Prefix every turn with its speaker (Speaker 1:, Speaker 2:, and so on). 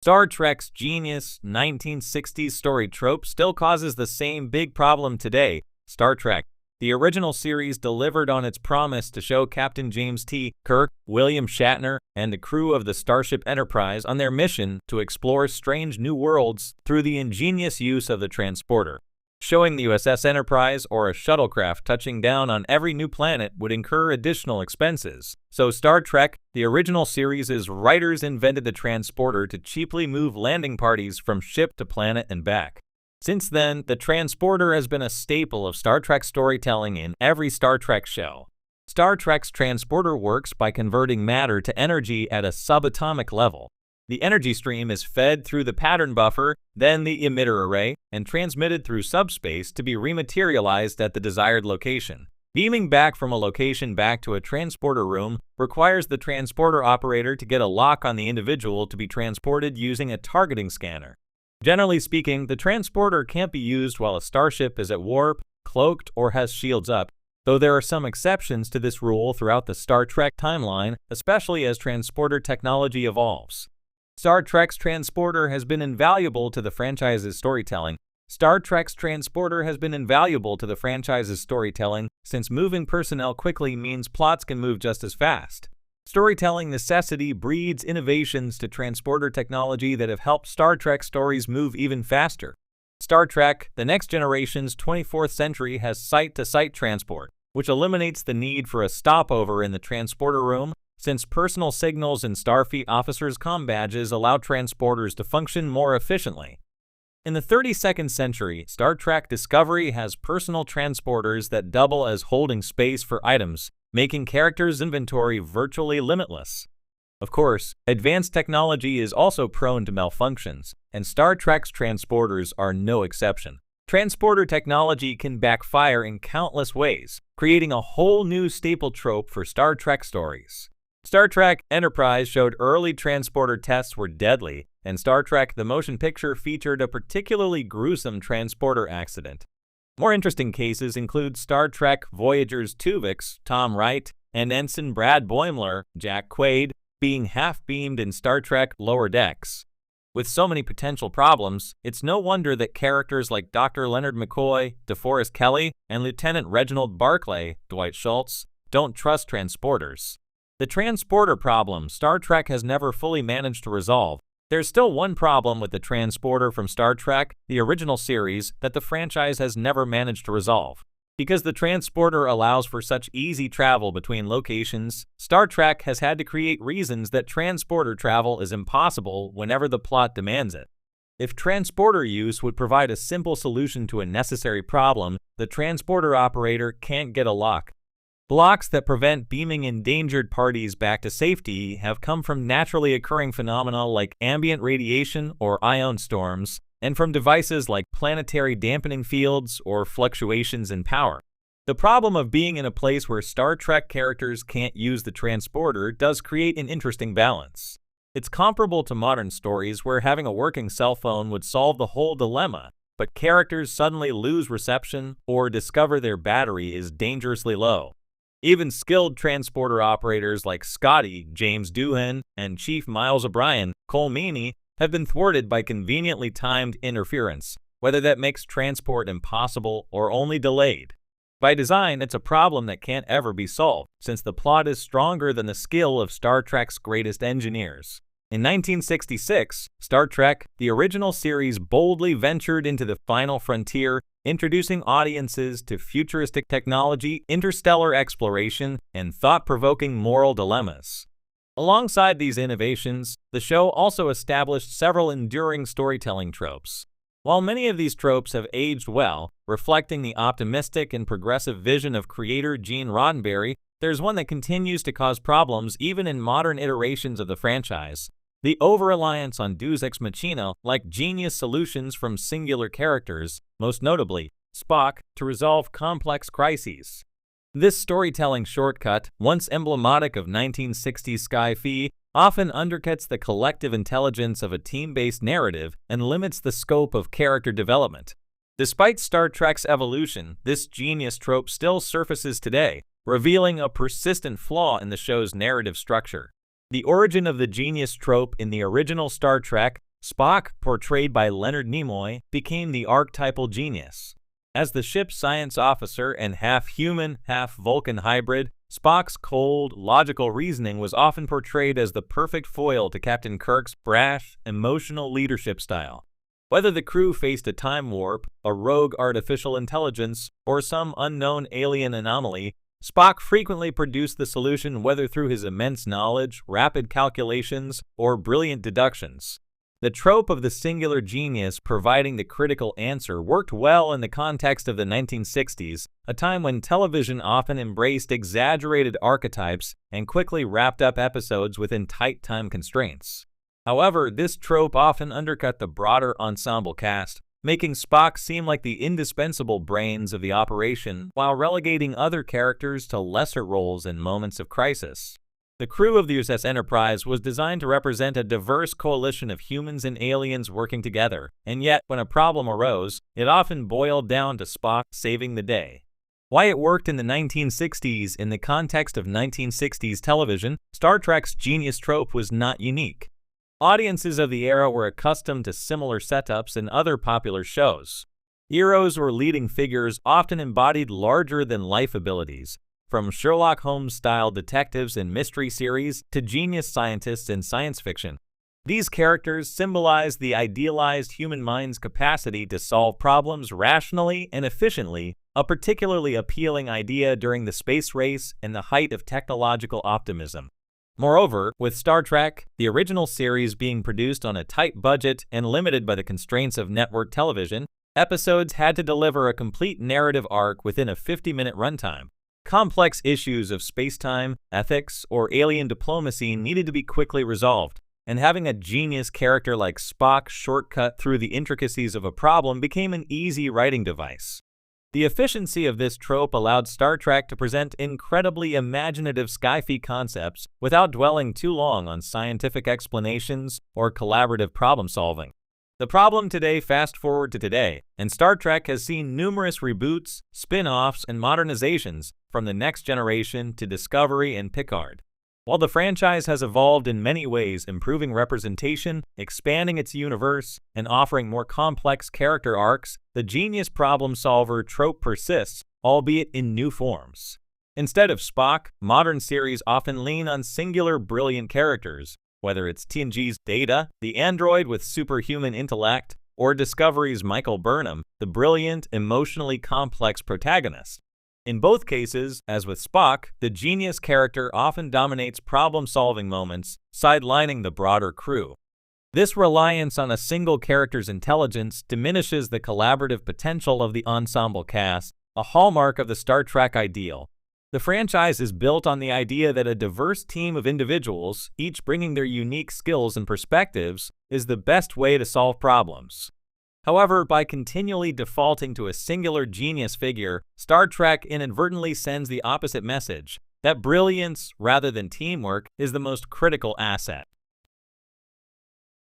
Speaker 1: Star Trek's genius 1960s story trope still causes the same big problem today. Star Trek, the original series, delivered on its promise to show Captain James T. Kirk, William Shatner, and the crew of the Starship Enterprise on their mission to explore strange new worlds through the ingenious use of the transporter. Showing the USS Enterprise or a shuttlecraft touching down on every new planet would incur additional expenses. So Star Trek, the original series' writers invented the transporter to cheaply move landing parties from ship to planet and back. Since then, the transporter has been a staple of Star Trek storytelling in every Star Trek show. Star Trek's transporter works by converting matter to energy at a subatomic level. The energy stream is fed through the pattern buffer, then the emitter array, and transmitted through subspace to be rematerialized at the desired location. Beaming back from a location back to a transporter room requires the transporter operator to get a lock on the individual to be transported using a targeting scanner. Generally speaking, the transporter can't be used while a starship is at warp, cloaked, or has shields up, though there are some exceptions to this rule throughout the Star Trek timeline, especially as transporter technology evolves. Star Trek's transporter has been invaluable to the franchise's storytelling. Star Trek's transporter has been invaluable to the franchise's storytelling since moving personnel quickly means plots can move just as fast. Storytelling necessity breeds innovations to transporter technology that have helped Star Trek stories move even faster. Star Trek: The Next Generation's 24th century has site-to-site transport, which eliminates the need for a stopover in the transporter room, since personal signals and Starfleet officers' comm badges allow transporters to function more efficiently. In the 32nd century, Star Trek Discovery has personal transporters that double as holding space for items, making characters' inventory virtually limitless. Of course, advanced technology is also prone to malfunctions, and Star Trek's transporters are no exception. Transporter technology can backfire in countless ways, creating a whole new staple trope for Star Trek stories. Star Trek Enterprise showed early transporter tests were deadly, and Star Trek the Motion Picture featured a particularly gruesome transporter accident. More interesting cases include Star Trek Voyager's Tuvix, Tom Wright, and Ensign Brad Boimler, Jack Quaid, being half-beamed in Star Trek Lower Decks. With so many potential problems, it's no wonder that characters like Dr. Leonard McCoy, DeForest Kelley, and Lieutenant Reginald Barclay, Dwight Schultz, don't trust transporters. The transporter problem Star Trek has never fully managed to resolve. There's still one problem with the transporter from Star Trek, the original series, that the franchise has never managed to resolve. Because the transporter allows for such easy travel between locations, Star Trek has had to create reasons that transporter travel is impossible whenever the plot demands it. If transporter use would provide a simple solution to a necessary problem, the transporter operator can't get a lock. Blocks that prevent beaming endangered parties back to safety have come from naturally occurring phenomena like ambient radiation or ion storms, and from devices like planetary dampening fields or fluctuations in power. The problem of being in a place where Star Trek characters can't use the transporter does create an interesting balance. It's comparable to modern stories where having a working cell phone would solve the whole dilemma, but characters suddenly lose reception or discover their battery is dangerously low. Even skilled transporter operators like Scotty, James Doohan, and Chief Miles O'Brien, Cole Meany, have been thwarted by conveniently timed interference, whether that makes transport impossible or only delayed. By design, it's a problem that can't ever be solved, since the plot is stronger than the skill of Star Trek's greatest engineers. In 1966, Star Trek, the original series, boldly ventured into the final frontier, introducing audiences to futuristic technology, interstellar exploration, and thought-provoking moral dilemmas. Alongside these innovations, the show also established several enduring storytelling tropes. While many of these tropes have aged well, reflecting the optimistic and progressive vision of creator Gene Roddenberry, there's one that continues to cause problems even in modern iterations of the franchise. The over-reliance on Deus Ex Machina, like genius solutions from singular characters, most notably Spock, to resolve complex crises. This storytelling shortcut, once emblematic of 1960s sci-fi, often undercuts the collective intelligence of a team-based narrative and limits the scope of character development. Despite Star Trek's evolution, this genius trope still surfaces today, revealing a persistent flaw in the show's narrative structure. The origin of the genius trope in the original Star Trek Spock, portrayed by Leonard Nimoy, became the archetypal genius. As the ship's science officer and half-human, half-Vulcan hybrid, Spock's cold, logical reasoning was often portrayed as the perfect foil to Captain Kirk's brash, emotional leadership style. Whether the crew faced a time warp, a rogue artificial intelligence, or some unknown alien anomaly, Spock frequently produced the solution whether through his immense knowledge, rapid calculations, or brilliant deductions. The trope of the singular genius providing the critical answer worked well in the context of the 1960s, a time when television often embraced exaggerated archetypes and quickly wrapped up episodes within tight time constraints. However, this trope often undercut the broader ensemble cast, making Spock seem like the indispensable brains of the operation while relegating other characters to lesser roles in moments of crisis. The crew of the USS Enterprise was designed to represent a diverse coalition of humans and aliens working together, and yet, when a problem arose, it often boiled down to Spock saving the day. Why it worked in the 1960s in the context of 1960s television, Star Trek's genius trope was not unique. Audiences of the era were accustomed to similar setups in other popular shows. Heroes or leading figures often embodied larger-than-life abilities, from Sherlock Holmes-style detectives in mystery series to genius scientists in science fiction. These characters symbolize the idealized human mind's capacity to solve problems rationally and efficiently, a particularly appealing idea during the space race and the height of technological optimism. Moreover, with Star Trek, the original series being produced on a tight budget and limited by the constraints of network television, episodes had to deliver a complete narrative arc within a 50-minute runtime. Complex issues of space-time, ethics, or alien diplomacy needed to be quickly resolved, and having a genius character like Spock shortcut through the intricacies of a problem became an easy writing device. The efficiency of this trope allowed Star Trek to present incredibly imaginative sci-fi concepts without dwelling too long on scientific explanations or collaborative problem-solving. The problem today, fast forward to today, and Star Trek has seen numerous reboots, spin-offs, and modernizations from the Next Generation to Discovery and Picard. While the franchise has evolved in many ways, improving representation, expanding its universe, and offering more complex character arcs, the genius problem solver trope persists, albeit in new forms. Instead of Spock, modern series often lean on singular brilliant characters, whether it's TNG's Data, the android with superhuman intellect, or Discovery's Michael Burnham, the brilliant, emotionally complex protagonist. In both cases, as with Spock, the genius character often dominates problem-solving moments, sidelining the broader crew. This reliance on a single character's intelligence diminishes the collaborative potential of the ensemble cast, a hallmark of the Star Trek ideal. The franchise is built on the idea that a diverse team of individuals, each bringing their unique skills and perspectives, is the best way to solve problems. However, by continually defaulting to a singular genius figure, Star Trek inadvertently sends the opposite message, that brilliance, rather than teamwork, is the most critical asset.